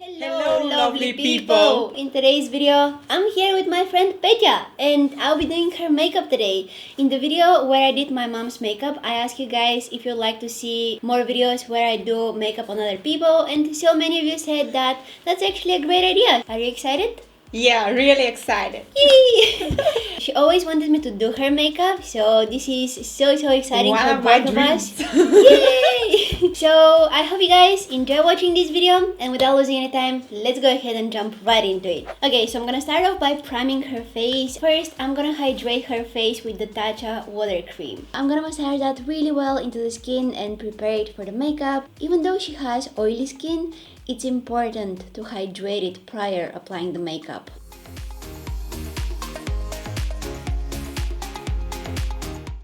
Hello, lovely people! In today's video, I'm here with my friend Petya and I'll be doing her makeup today. In the video where I did my mom's makeup, I asked you guys if you'd like to see more videos where I do makeup on other people, and so many of you said that that's actually a great idea. Are you excited? Yeah, really excited. Yay! She always wanted me to do her makeup, so this is so exciting One for of my both of us. dreams. Yay! So I hope you guys enjoy watching this video, and without losing any time, let's go ahead and jump right into it. Okay, so I'm gonna start off by priming her face. First, I'm gonna hydrate her face with the Tatcha water cream. I'm gonna massage that really well into the skin and prepare it for the makeup. Even though she has oily skin, it's important to hydrate it prior applying the makeup.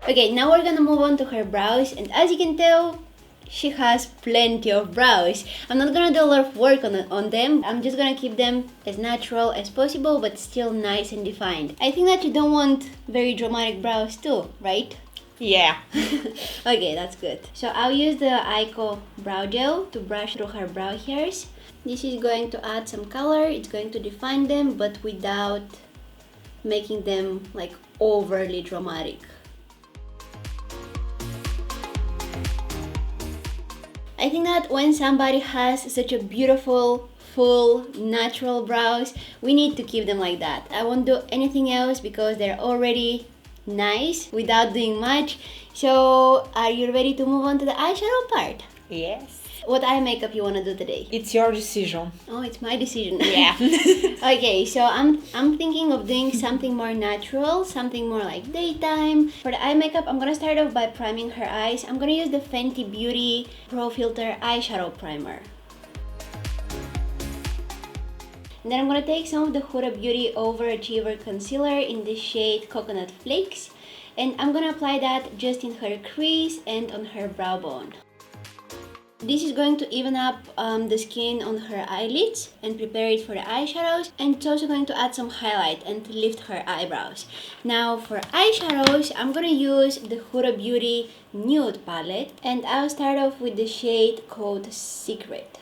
Okay, now we're gonna move on to her brows, and as you can tell, she has plenty of brows. I'm not gonna do a lot of work on them. I'm just gonna keep them as natural as possible, but still nice and defined. I think that you don't want very dramatic brows too, right? Yeah. Okay, that's good. So I'll use the Yayy brow gel to brush through her brow hairs. This is going to add some color. It's going to define them, but without making them like overly dramatic. I think that when somebody has such a beautiful, full, natural brows, we need to keep them like that. I won't do anything else because they're already nice without doing much. So are you ready to move on to the eyeshadow part? Yes. What eye makeup you want to do today? It's your decision. Oh, it's my decision. Yeah. Okay, so I'm thinking of doing something more natural, something more like daytime. For the eye makeup, I'm gonna start off by priming her eyes. I'm gonna use the Fenty Beauty Pro Filter eyeshadow primer. And then I'm gonna take some of the Huda Beauty Overachiever concealer in the shade Coconut Flakes, and I'm gonna apply that just in her crease and on her brow bone. This is going to even up the skin on her eyelids and prepare it for the eyeshadows, and it's also going to add some highlight and lift her eyebrows. Now for eyeshadows, I'm gonna use the Huda Beauty Nude palette, and I'll start off with the shade called Secret.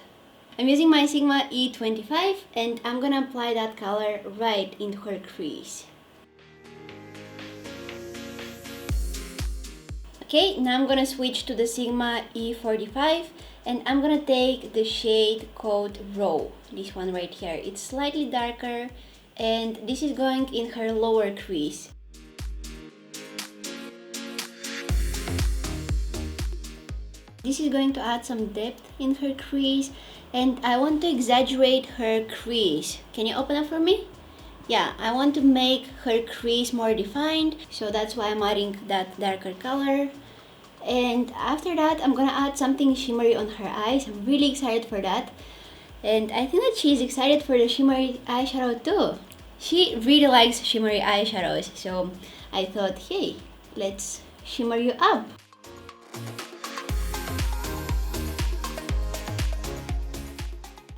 I'm using my Sigma E25, and I'm gonna apply that color right into her crease. Okay, now I'm gonna switch to the Sigma E45, and I'm gonna take the shade called Raw, this one right here. It's slightly darker, and this is going in her lower crease. This is going to add some depth in her crease, and I want to exaggerate her crease. Can you open up for me? Yeah, I want to make her crease more defined, so that's why I'm adding that darker color. And after that, I'm gonna add something shimmery on her eyes. I'm really excited for that. And I think that she's excited for the shimmery eyeshadow too. She really likes shimmery eyeshadows, so I thought, hey, let's shimmer you up.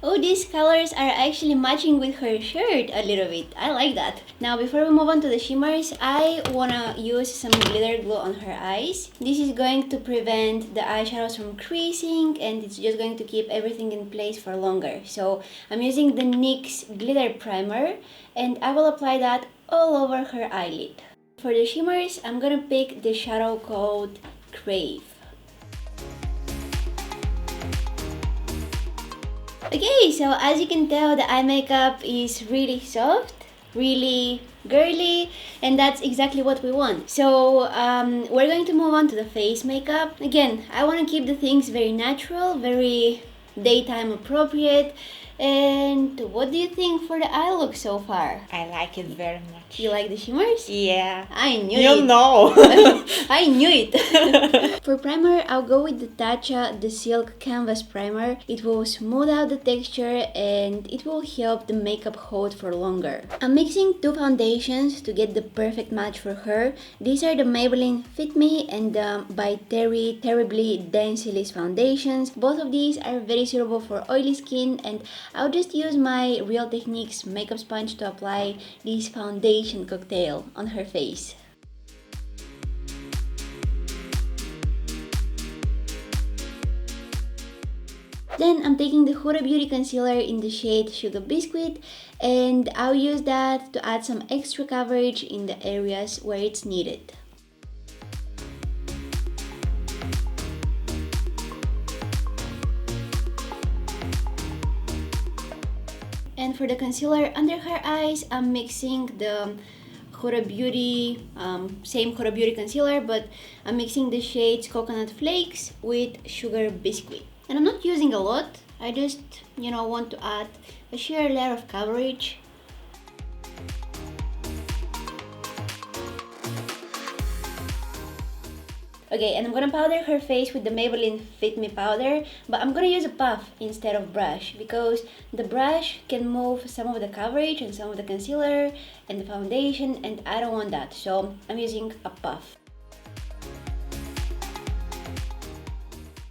Oh, these colors are actually matching with her shirt a little bit. I like that. Now, before we move on to the shimmers, I wanna use some glitter glue on her eyes. This is going to prevent the eyeshadows from creasing, and it's just going to keep everything in place for longer. So I'm using the NYX Glitter Primer, and I will apply that all over her eyelid. For the shimmers, I'm gonna pick the shadow called Crave. Okay, so as you can tell, the eye makeup is really soft, really girly, and that's exactly what we want. So we're going to move on to the face makeup. Again, I want to keep the things very natural, very daytime appropriate. And what do you think for the eye look so far? I like it very much. You like the shimmers? Yeah. I knew it. You know. I knew it. For primer, I'll go with the Tatcha The Silk Canvas primer. It will smooth out the texture and it will help the makeup hold for longer. I'm mixing two foundations to get the perfect match for her. These are the Maybelline Fit Me and the by Terry Terribly Densely foundations. Both of these are very suitable for oily skin, and I'll just use my Real Techniques makeup sponge to apply this foundation cocktail on her face. Then I'm taking the Huda Beauty Concealer in the shade Sugar Biscuit, and I'll use that to add some extra coverage in the areas where it's needed. And for the concealer under her eyes, I'm mixing the Huda Beauty, same Huda Beauty concealer, but I'm mixing the shades Coconut Flakes with Sugar Biscuit. And I'm not using a lot, I just, want to add a sheer layer of coverage. Okay, and I'm gonna powder her face with the Maybelline Fit Me powder, but I'm gonna use a puff instead of brush because the brush can move some of the coverage and some of the concealer and the foundation, and I don't want that, so I'm using a puff.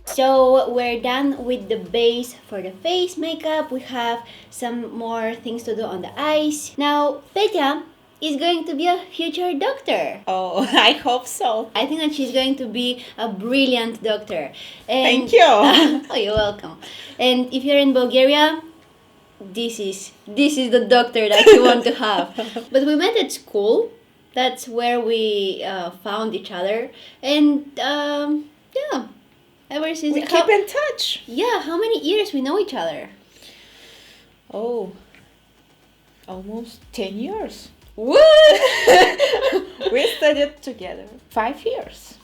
So we're done with the base for the face makeup. We have some more things to do on the eyes. Now, Petya is going to be a future doctor. Oh, I hope so. I think that she's going to be a brilliant doctor. And Thank you. oh, you're welcome. And if you're in Bulgaria, this is the doctor that you want to have. But we met at school. That's where we found each other. And yeah, ever since We keep in touch. Yeah, how many years we know each other? Oh, almost 10 years. What? We studied together 5 years.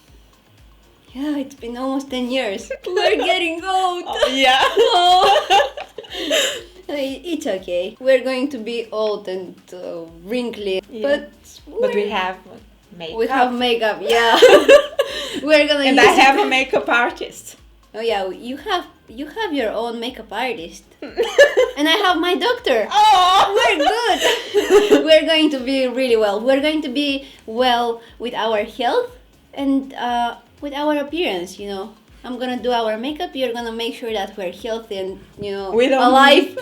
Yeah, it's been almost 10 years. We're getting old. Oh, yeah. Oh. It's okay. We're going to be old and wrinkly, Yeah. But we have makeup. we have makeup. Yeah, we're gonna. And use I have it. a makeup artist. Oh yeah, you have your own makeup artist, and I have my doctor. Oh, We're good. We're going to be really well. We're going to be well with our health and with our appearance. I'm gonna do our makeup. You're gonna make sure that we're healthy and we don't alive.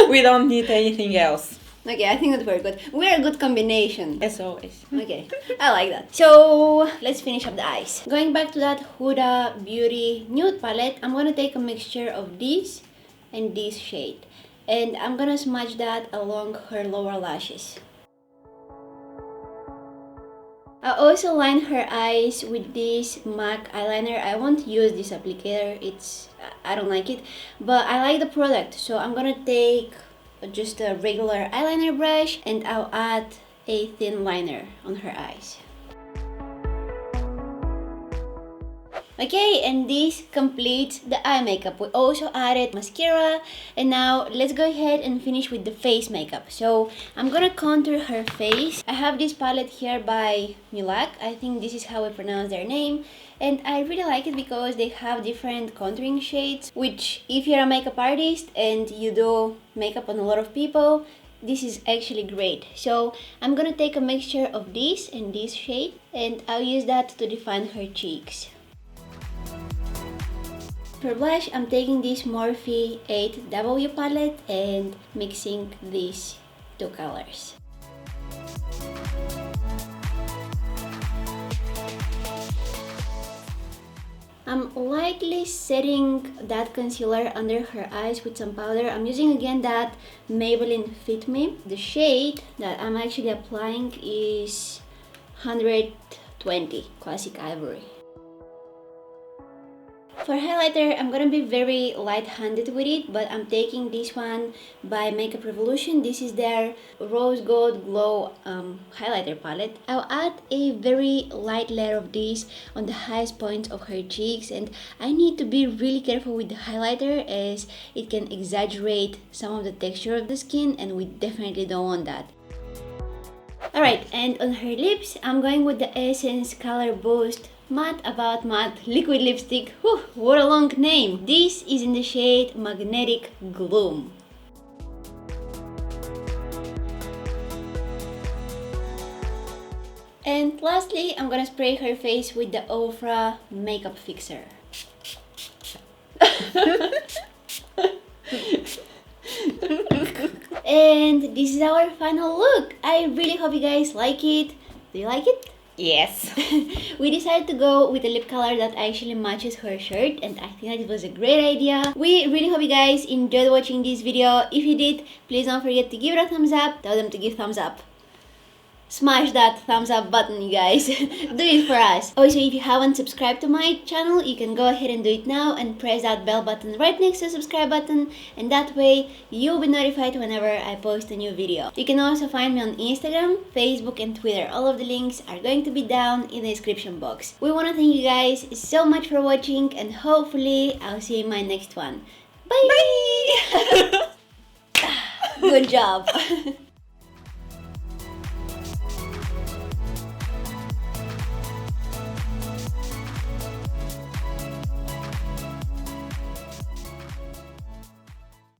we don't need anything else. Okay, I think that we're good. We're a good combination. As always. Okay, I like that. So let's finish up the eyes. Going back to that Huda Beauty Nude palette, I'm gonna take a mixture of this and this shade, and I'm gonna smudge that along her lower lashes. I also line her eyes with this MAC eyeliner. I won't use this applicator, I don't like it, but I like the product, so I'm gonna take just a regular eyeliner brush and I'll add a thin liner on her eyes. Okay, and this completes the eye makeup. We also added mascara, and now let's go ahead and finish with the face makeup. So I'm gonna contour her face. I have this palette here by Mulac. I think this is how we pronounce their name, and I really like it because they have different contouring shades, which if you're a makeup artist and you do makeup on a lot of people, this is actually great. So I'm gonna take a mixture of this and this shade, and I'll use that to define her cheeks. For blush, I'm taking this Morphe 8W palette and mixing these two colors. I'm lightly setting that concealer under her eyes with some powder. I'm using again that Maybelline Fit Me. The shade that I'm actually applying is 120 Classic Ivory. For highlighter, I'm gonna be very light-handed with it, but I'm taking this one by Makeup Revolution. This is their Rose Gold Glow highlighter palette. I'll add a very light layer of this on the highest points of her cheeks, and I need to be really careful with the highlighter as it can exaggerate some of the texture of the skin, and we definitely don't want that. Alright, and on her lips, I'm going with the Essence Color Boost Matte About Matte Liquid Lipstick. Whew, what a long name! This is in the shade Magnetic Gloom. And lastly, I'm gonna spray her face with the Ofra Makeup Fixer. And this is our final look. I really hope you guys like it. Do you like it? Yes. We decided to go with a lip color that actually matches her shirt, and I think that it was a great idea. We really hope you guys enjoyed watching this video. If you did, please don't forget to give it a thumbs up. Tell them to give thumbs up. Smash that thumbs up button, you guys. Do it for us. Also, if you haven't subscribed to my channel, you can go ahead and do it now and press that bell button right next to the subscribe button, and that way you'll be notified whenever I post a new video. You can also find me on Instagram, Facebook, and Twitter. All of the links are going to be down in the description box. We want to thank you guys so much for watching, and hopefully I'll see you in my next one. Bye! Bye! Good job.